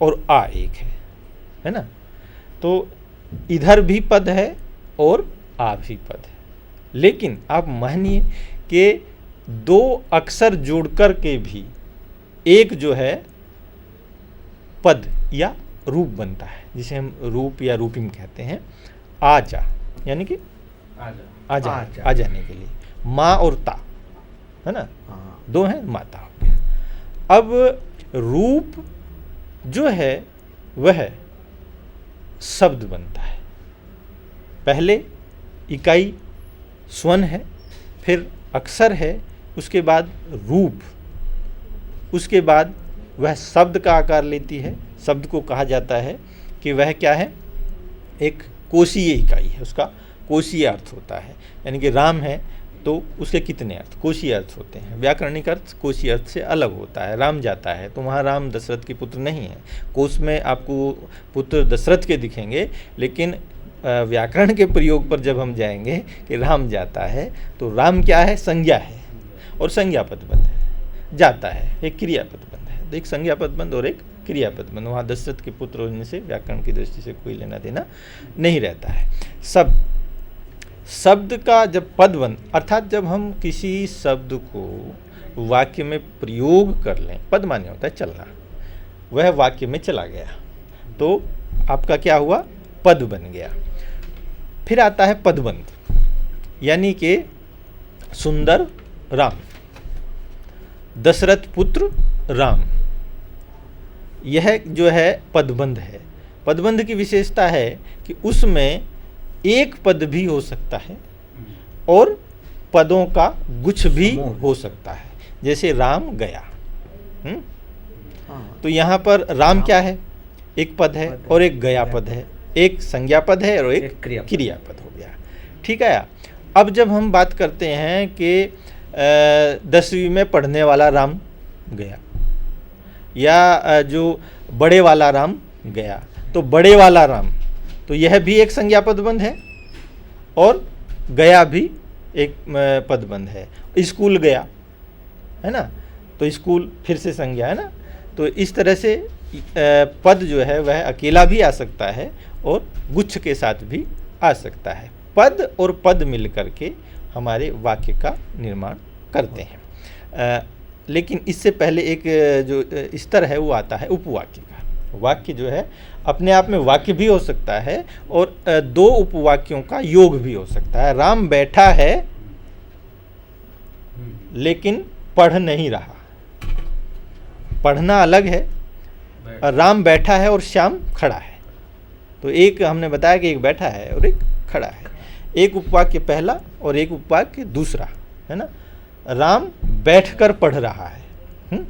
और आ एक है ना। तो इधर भी पद है और आ भी पद है, लेकिन आप मानिए कि दो अक्षर जोड़कर के भी एक जो है पद या रूप बनता है, जिसे हम रूप या रूपिम कहते हैं। आजा यानी कि आ जाने के लिए, माँ और ता है ना, दो हैं, माता हो गया। अब रूप जो है वह शब्द बनता है। पहले इकाई स्वन है, फिर अक्षर है, उसके बाद रूप, उसके बाद वह शब्द का आकार लेती है। शब्द को कहा जाता है कि वह क्या है, एक कोशीय इकाई है, उसका कोशीय अर्थ होता है। यानी कि राम है तो उसके कितने अर्थ, कोशीय अर्थ होते हैं। व्याकरणिक अर्थ कोशीय अर्थ से अलग होता है। राम जाता है तो वहाँ राम दशरथ के पुत्र नहीं है। कोश में आपको पुत्र दशरथ के दिखेंगे, लेकिन व्याकरण के प्रयोग पर जब हम जाएंगे कि राम जाता है तो राम क्या है, संज्ञा है और संज्ञा पदबंध है। जाता है एक क्रियापद बंध है, तो एक संज्ञा पदबंध और एक क्रियापद बंध। वहाँ दशरथ के पुत्र होने से व्याकरण की दृष्टि से कोई लेना देना नहीं रहता है। शब्द का जब पदबंध, अर्थात जब हम किसी शब्द को वाक्य में प्रयोग कर लें, पद माने होता है चलना, वह वाक्य में चला गया तो आपका क्या हुआ, पद बन गया। फिर आता है पदबंध, यानी कि सुंदर राम, दशरथ पुत्र राम, यह जो है पदबंध है। पदबंध की विशेषता है कि उसमें एक पद भी हो सकता है और पदों का गुच्छ भी हो सकता है। जैसे राम गया, तो यहाँ पर राम क्या है, एक पद है और एक गया पद है, एक संज्ञा पद है और एक क्रियापद हो गया। ठीक है। अब जब हम बात करते हैं कि 10वीं में पढ़ने वाला राम गया, या जो बड़े वाला राम गया, तो बड़े वाला राम, तो यह भी एक संज्ञा पदबंध है और गया भी एक पदबंध है। स्कूल गया है ना, तो स्कूल फिर से संज्ञा है ना। तो इस तरह से पद जो है वह अकेला भी आ सकता है और गुच्छ के साथ भी आ सकता है। पद और पद मिल करके हमारे वाक्य का निर्माण करते हैं। लेकिन इससे पहले एक जो स्तर है वो आता है उपवाक्य का। वाक्य जो है अपने आप में वाक्य भी हो सकता है और दो उपवाक्यों का योग भी हो सकता है। राम बैठा है लेकिन पढ़ नहीं रहा, पढ़ना अलग है। राम बैठा है और श्याम खड़ा है, तो एक हमने बताया कि एक बैठा है और एक खड़ा है। एक उपवाक्य पहला और एक उपवाक्य दूसरा है ना। राम बैठकर पढ़ रहा है।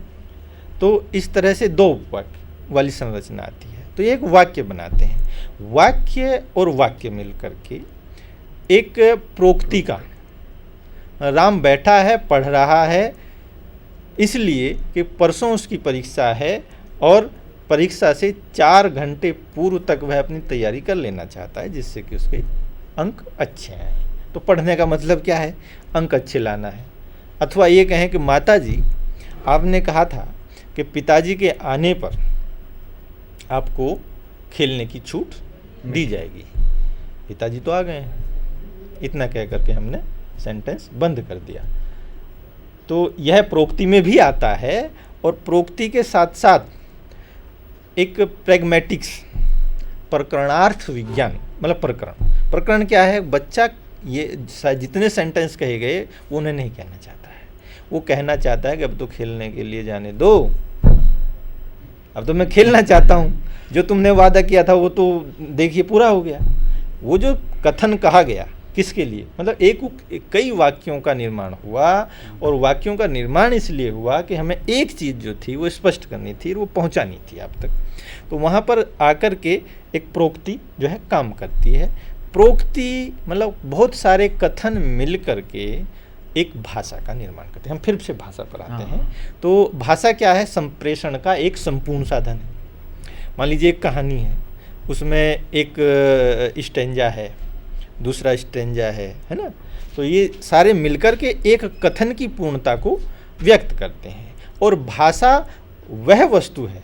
तो इस तरह से दो उपवाक्य वाली संरचना आती है, तो एक वाक्य बनाते हैं। वाक्य और वाक्य मिलकर के एक प्रोक्ति का, राम बैठा है पढ़ रहा है इसलिए कि परसों उसकी परीक्षा है और परीक्षा से 4 घंटे पूर्व तक वह अपनी तैयारी कर लेना चाहता है, जिससे कि उसके अंक अच्छे आए। तो पढ़ने का मतलब क्या है, अंक अच्छे लाना है। अथवा ये कहें कि माता जी आपने कहा था कि पिताजी के आने पर आपको खेलने की छूट दी जाएगी, पिताजी तो आ गए हैं, इतना कह करके हमने सेंटेंस बंद कर दिया। तो यह प्रोक्ति में भी आता है और प्रोक्ति के साथ साथ एक प्रैग्मेटिक्स, प्रकरणार्थ विज्ञान, मतलब प्रकरण क्या है, बच्चा ये जितने सेंटेंस कहे गए वो उन्हें नहीं कहना चाहता है। वो कहना चाहता है कि अब तो खेलने के लिए जाने दो, अब तो मैं खेलना चाहता हूँ, जो तुमने वादा किया था वो तो देखिए पूरा हो गया। वो जो कथन कहा गया किसके लिए, मतलब कई वाक्यों का निर्माण हुआ और वाक्यों का निर्माण इसलिए हुआ कि हमें एक चीज़ जो थी वो स्पष्ट करनी थी, वो पहुंचानी थी आप तक। तो वहाँ पर आकर के एक प्रोक्ति जो है काम करती है। प्रोक्ति मतलब बहुत सारे कथन मिल करके एक भाषा का निर्माण करते हैं। हम फिर से भाषा पर आते हैं। तो भाषा क्या है, संप्रेषण का एक संपूर्ण साधन है। मान लीजिए एक कहानी है, उसमें एक स्टेंजा है, दूसरा स्टेंजा है ना। तो ये सारे मिलकर के एक कथन की पूर्णता को व्यक्त करते हैं। और भाषा वह वस्तु है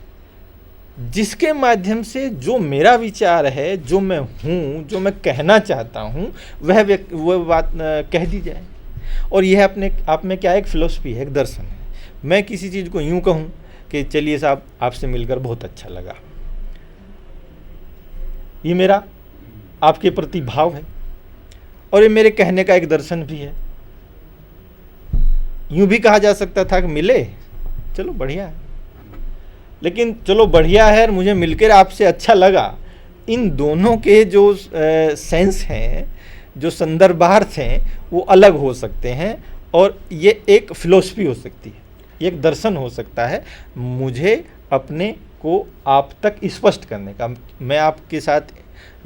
जिसके माध्यम से जो मेरा विचार है, जो मैं हूँ, जो मैं कहना चाहता हूँ, वह बात कह दी जाए। और यह अपने आप में क्या है, एक फिलॉसफी है, एक दर्शन है। मैं किसी चीज़ को यूँ कहूँ कि चलिए साहब आपसे मिलकर बहुत अच्छा लगा, ये मेरा आपके प्रति भाव है और ये मेरे कहने का एक दर्शन भी है। यूँ भी कहा जा सकता था कि मिले, चलो बढ़िया है, लेकिन चलो बढ़िया है और मुझे मिलकर आपसे अच्छा लगा, इन दोनों के जो सेंस हैं, जो संदर्भार्थ हैं, वो अलग हो सकते हैं और ये एक फिलॉसफी हो सकती है, ये एक दर्शन हो सकता है। मुझे अपने को आप तक स्पष्ट करने का, मैं आपके साथ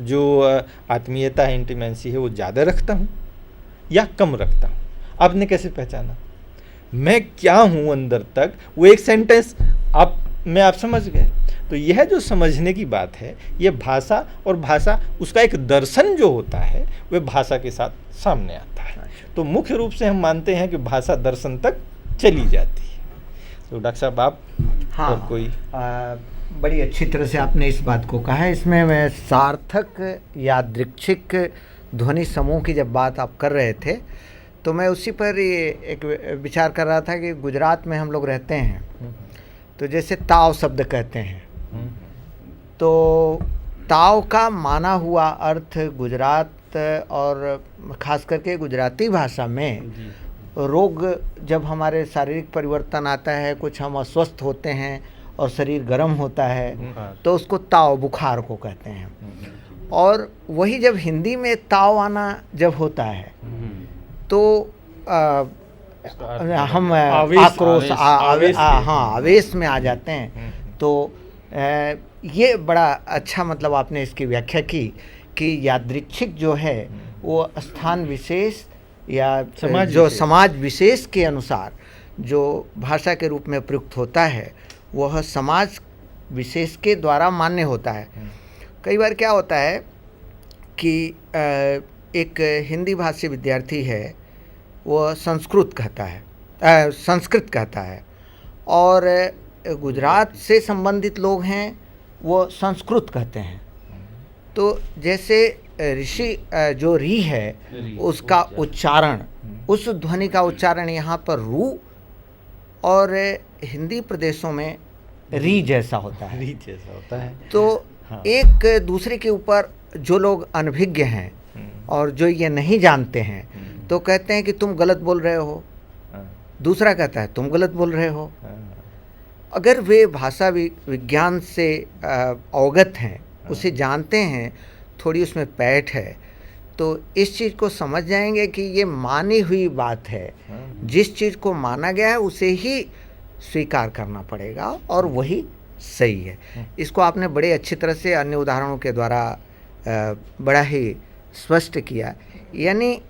जो आत्मीयता है, इंटीमेंसी है, वो ज़्यादा रखता हूँ या कम रखता हूँ। आपने कैसे पहचाना मैं क्या हूँ अंदर तक, वो एक सेंटेंस आप समझ गए। तो यह जो समझने की बात है, ये भाषा, और भाषा उसका एक दर्शन जो होता है वह भाषा के साथ सामने आता है। तो मुख्य रूप से हम मानते हैं कि भाषा दर्शन तक चली जाती है। तो डॉक्टर साहब आप और कोई बड़ी अच्छी तरह से आपने इस बात को कहा है। इसमें मैं सार्थक यादृच्छिक ध्वनि समूह की जब बात आप कर रहे थे तो मैं उसी पर ये एक विचार कर रहा था कि गुजरात में हम लोग रहते हैं, तो जैसे ताव शब्द कहते हैं, तो ताव का माना हुआ अर्थ गुजरात और ख़ास करके गुजराती भाषा में रोग, जब हमारे शारीरिक परिवर्तन आता है, कुछ हम अस्वस्थ होते हैं और शरीर गर्म होता है, तो उसको ताव, बुखार को कहते हैं। और वही जब हिंदी में ताव आना जब होता है तो हम आक्रोश, आवेश में आ जाते हैं। तो ये बड़ा अच्छा मतलब आपने इसकी व्याख्या की कि यादृच्छिक जो है वो स्थान विशेष या समाज विशेष के अनुसार जो भाषा के रूप में प्रयुक्त होता है, वह समाज विशेष के द्वारा मान्य होता है। कई बार क्या होता है कि एक हिंदी भाषी विद्यार्थी है, वह संस्कृत कहता है और गुजरात से संबंधित लोग हैं वो संस्कृत कहते हैं। तो जैसे ऋषि जो री है उसका उच्चारण, उस ध्वनि का उच्चारण यहाँ पर रू और हिंदी प्रदेशों में री जैसा होता है। तो हाँ। एक दूसरे के ऊपर जो लोग अनभिज्ञ हैं और जो ये नहीं जानते हैं तो कहते हैं कि तुम गलत बोल रहे हो, दूसरा कहता है तुम गलत बोल रहे हो। अगर वे भाषा विज्ञान से अवगत हैं, उसे जानते हैं, थोड़ी उसमें पैठ है, तो इस चीज़ को समझ जाएंगे कि ये मानी हुई बात है, जिस चीज़ को माना गया है उसे ही स्वीकार करना पड़ेगा और वही सही है। इसको आपने बड़े अच्छी तरह से अन्य उदाहरणों के द्वारा बड़ा ही स्पष्ट किया। यानी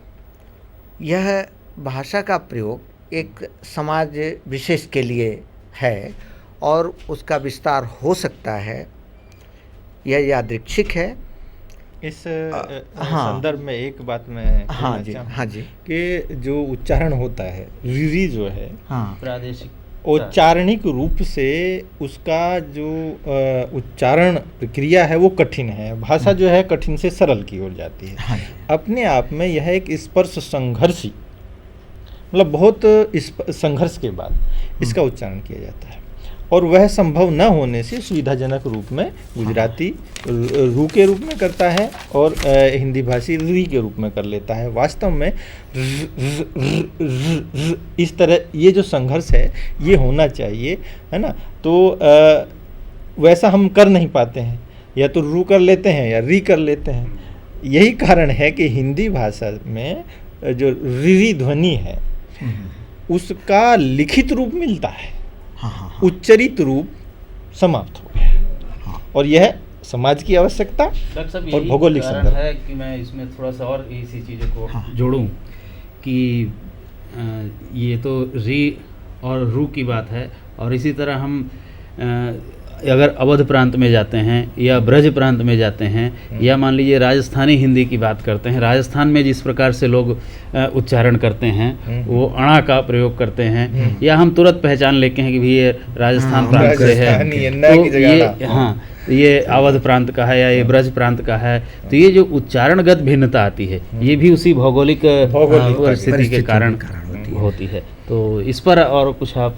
यह भाषा का प्रयोग एक समाज विशेष के लिए है और उसका विस्तार हो सकता है, यह यादृच्छिक है। इस संदर्भ में एक बात मैं हाँ जी कि जो उच्चारण होता है, रीरी जो है, प्रादेशिक औच्चारणिक रूप से उसका जो उच्चारण प्रक्रिया है वो कठिन है। भाषा जो है कठिन से सरल की ओर जाती है। अपने आप में यह एक स्पर्श संघर्षी, मतलब बहुत संघर्ष के बाद इसका उच्चारण किया जाता है और वह संभव न होने से सुविधाजनक रूप में गुजराती रू के रूप में करता है और हिंदी भाषी री के रूप में कर लेता है। वास्तव में इस तरह ये जो संघर्ष है ये होना चाहिए, है ना। तो वैसा हम कर नहीं पाते हैं, या तो रू कर लेते हैं या री कर लेते हैं। यही कारण है कि हिंदी भाषा में जो री ध्वनि है उसका लिखित रूप मिलता है, उच्चरित रूप समाप्त हो गया। और यह समाज की आवश्यकता और भौगोलिक संदर्भ है कि मैं इसमें थोड़ा सा और इसी चीज़ों को जोड़ूं कि ये तो री और रू की बात है, और इसी तरह हम अगर अवध प्रांत में जाते हैं या ब्रज प्रांत में जाते हैं या मान लीजिए राजस्थानी हिंदी की बात करते हैं, राजस्थान में जिस प्रकार से लोग उच्चारण करते हैं वो अणा का प्रयोग करते हैं, या हम तुरंत पहचान लेते हैं कि भी ये राजस्थान प्रांत से है, तो ये अवध प्रांत का है या ये ब्रज प्रांत का है। तो ये जो उच्चारणगत भिन्नता आती है ये भी उसी भौगोलिक परिस्थिति के कारण होती है। तो इस पर और कुछ आप,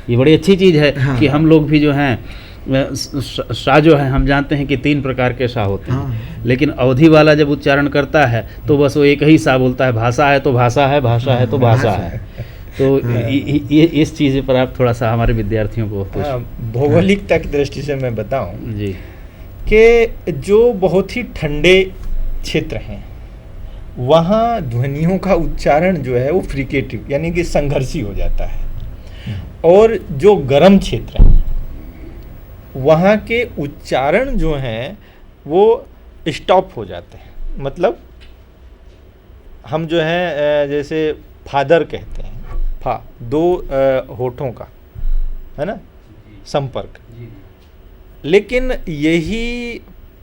ये बड़ी अच्छी चीज़ है कि हम लोग भी जो हैं शाह जो है हम जानते हैं कि 3 प्रकार के शाह होते हैं, लेकिन अवधि वाला जब उच्चारण करता है तो बस वो एक ही शाह बोलता है, भाषा है तो भाषा है, भाषा है तो भाषा है। तो ये इस चीज़ पर आप थोड़ा सा हमारे विद्यार्थियों को भौगोलिकता की दृष्टि से मैं बताऊं जी कि जो बहुत ही ठंडे क्षेत्र हैं वहाँ ध्वनियों का उच्चारण जो है वो फ्रिकेटिव यानी कि संघर्षी हो जाता है, और जो गर्म क्षेत्र हैं वहाँ के उच्चारण जो हैं वो स्टॉप हो जाते हैं। मतलब हम जो हैं जैसे फादर कहते हैं, फा 2 होठों का है ना संपर्क, लेकिन यही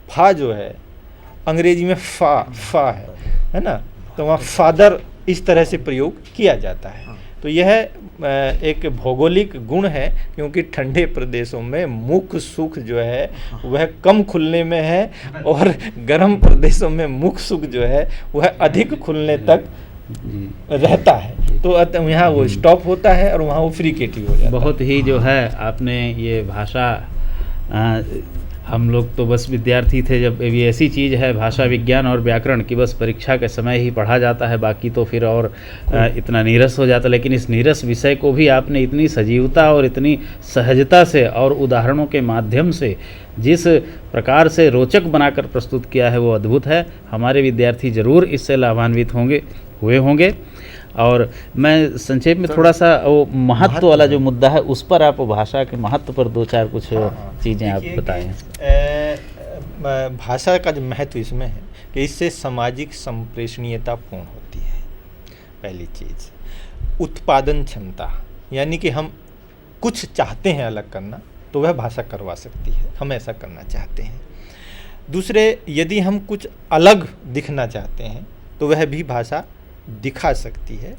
फा जो है अंग्रेजी में फा है ना, तो वहाँ फादर इस तरह से प्रयोग किया जाता है। तो यह एक भौगोलिक गुण है, क्योंकि ठंडे प्रदेशों में मुख सुख जो है वह कम खुलने में है, और गर्म प्रदेशों में मुख सुख जो है वह अधिक खुलने तक रहता है। तो यहाँ वो स्टॉप होता है और वहाँ वो फ्रिकेटिव हो जाता है। बहुत ही जो है आपने ये भाषा, हम लोग तो बस विद्यार्थी थे जब, ये ऐसी चीज़ है भाषा विज्ञान और व्याकरण की बस परीक्षा के समय ही पढ़ा जाता है, बाकी तो फिर और इतना नीरस हो जाता। लेकिन इस नीरस विषय को भी आपने इतनी सजीवता और इतनी सहजता से और उदाहरणों के माध्यम से जिस प्रकार से रोचक बनाकर प्रस्तुत किया है वो अद्भुत है। हमारे विद्यार्थी ज़रूर इससे लाभान्वित हुए होंगे। और मैं संक्षेप में थोड़ा सा वो महत्व वाला जो मुद्दा है उस पर आप भाषा के महत्व पर 2-4 कुछ चीज़ें आप बताएं। भाषा का जो महत्व इसमें है कि इससे सामाजिक संप्रेषणीयता पूर्ण होती है। पहली चीज़ उत्पादन क्षमता, यानी कि हम कुछ चाहते हैं अलग करना तो वह भाषा करवा सकती है, हम ऐसा करना चाहते हैं। दूसरे, यदि हम कुछ अलग दिखना चाहते हैं तो वह भी भाषा दिखा सकती है।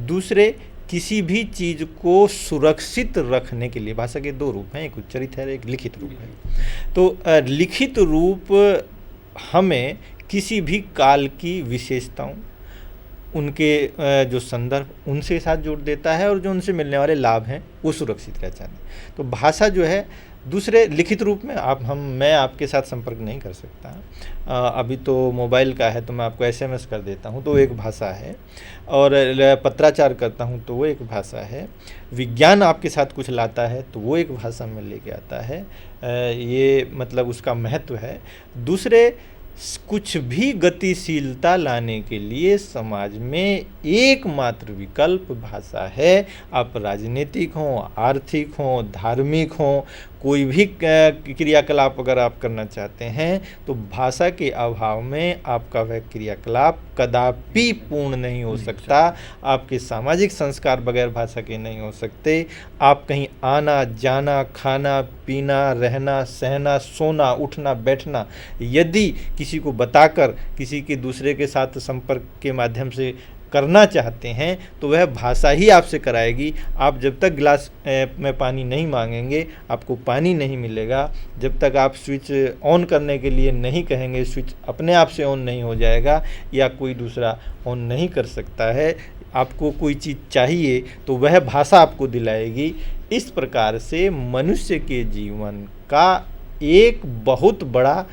दूसरे, किसी भी चीज़ को सुरक्षित रखने के लिए भाषा के 2 रूप हैं, एक उच्चरित है, एक लिखित रूप है। तो लिखित रूप हमें किसी भी काल की विशेषताओं, उनके जो संदर्भ उनसे साथ जोड़ देता है, और जो उनसे मिलने वाले लाभ हैं वो सुरक्षित रह जाते हैं। तो भाषा जो है, दूसरे लिखित रूप में मैं आपके साथ संपर्क नहीं कर सकता। अभी तो मोबाइल का है तो मैं आपको SMS कर देता हूँ तो एक भाषा है, और पत्राचार करता हूँ तो वो एक भाषा है। विज्ञान आपके साथ कुछ लाता है तो वो एक भाषा में लेके आता है। ये मतलब उसका महत्व है। दूसरे, कुछ भी गतिशीलता लाने के लिए समाज में एकमात्र विकल्प भाषा है। आप राजनीतिक हों, आर्थिक हों, धार्मिक हों, कोई भी क्रियाकलाप अगर आप करना चाहते हैं तो भाषा के अभाव में आपका वह क्रियाकलाप कदापि पूर्ण नहीं हो सकता। आपके सामाजिक संस्कार बगैर भाषा के नहीं हो सकते। आप कहीं आना जाना, खाना पीना, रहना सहना, सोना उठना बैठना यदि किसी को बताकर किसी के दूसरे के साथ संपर्क के माध्यम से करना चाहते हैं तो वह भाषा ही आपसे कराएगी। आप जब तक गिलास में पानी नहीं मांगेंगे आपको पानी नहीं मिलेगा। जब तक आप स्विच ऑन करने के लिए नहीं कहेंगे स्विच अपने आप से ऑन नहीं हो जाएगा, या कोई दूसरा ऑन नहीं कर सकता है। आपको कोई चीज़ चाहिए तो वह भाषा आपको दिलाएगी। इस प्रकार से मनुष्य के जीवन का एक बहुत बड़ा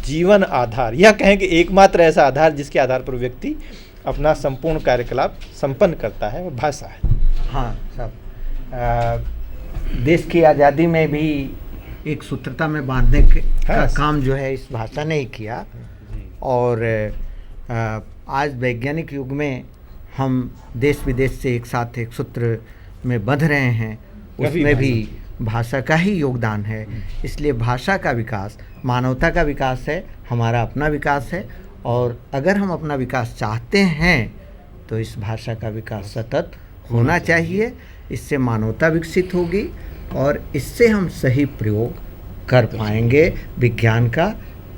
जीवन आधार, यह कहें कि एकमात्र ऐसा आधार जिसके आधार पर व्यक्ति अपना संपूर्ण कार्यकलाप संपन्न करता है, वो भाषा है। हाँ साहब, देश की आज़ादी में भी एक सूत्रता में बांधने का काम जो है इस भाषा ने ही किया। और आज वैज्ञानिक युग में हम देश विदेश से एक साथ एक सूत्र में बंध रहे हैं, उसमें भी भाषा का ही योगदान है। इसलिए भाषा का विकास मानवता का विकास है, हमारा अपना विकास है। और अगर हम अपना विकास चाहते हैं तो इस भाषा का विकास सतत होना चाहिए। इससे मानवता विकसित होगी और इससे हम सही प्रयोग कर पाएंगे विज्ञान का,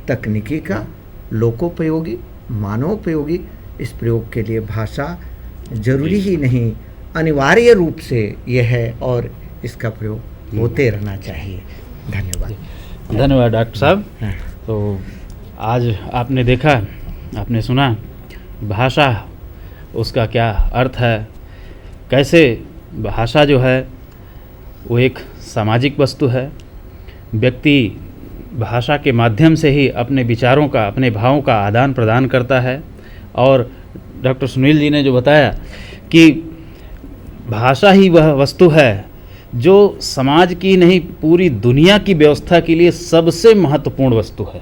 तकनीकी का, लोकोपयोगी, मानवोपयोगी। इस प्रयोग के लिए भाषा जरूरी ही नहीं, अनिवार्य रूप से यह है और इसका प्रयोग होते रहना चाहिए। धन्यवाद। धन्यवाद डॉक्टर साहब। हाँ। तो आज आपने देखा, आपने सुना भाषा, उसका क्या अर्थ है, कैसे भाषा जो है वो एक सामाजिक वस्तु है। व्यक्ति भाषा के माध्यम से ही अपने विचारों का, अपने भावों का आदान प्रदान करता है। और डॉक्टर सुनील जी ने जो बताया कि भाषा ही वह वस्तु है जो समाज की नहीं, पूरी दुनिया की व्यवस्था के लिए सबसे महत्वपूर्ण वस्तु है।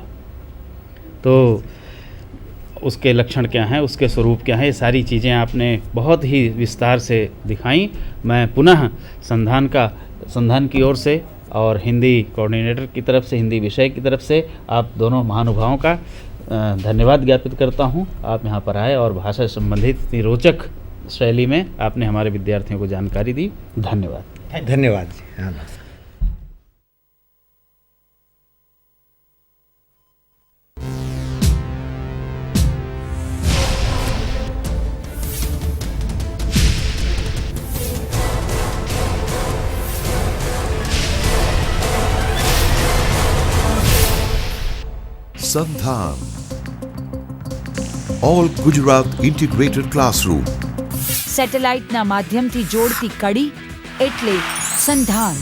तो उसके लक्षण क्या हैं, उसके स्वरूप क्या हैं, ये सारी चीज़ें आपने बहुत ही विस्तार से दिखाई। मैं पुनः संधान की ओर से और हिंदी कोऑर्डिनेटर की तरफ से, हिंदी विषय की तरफ से आप दोनों महानुभावों का धन्यवाद ज्ञापित करता हूं। आप यहां पर आए और भाषा से संबंधित इतनी रोचक शैली में आपने हमारे विद्यार्थियों को जानकारी दी। धन्यवाद। धन्यवाद जी। हाँ। સંધાન ઓલ ગુજરાત ઇન્ટિગ્રેટેડ ક્લાસરૂમ સેટેલાઇટના માધ્યમથી જોડતી કડી એટલે સંધાન।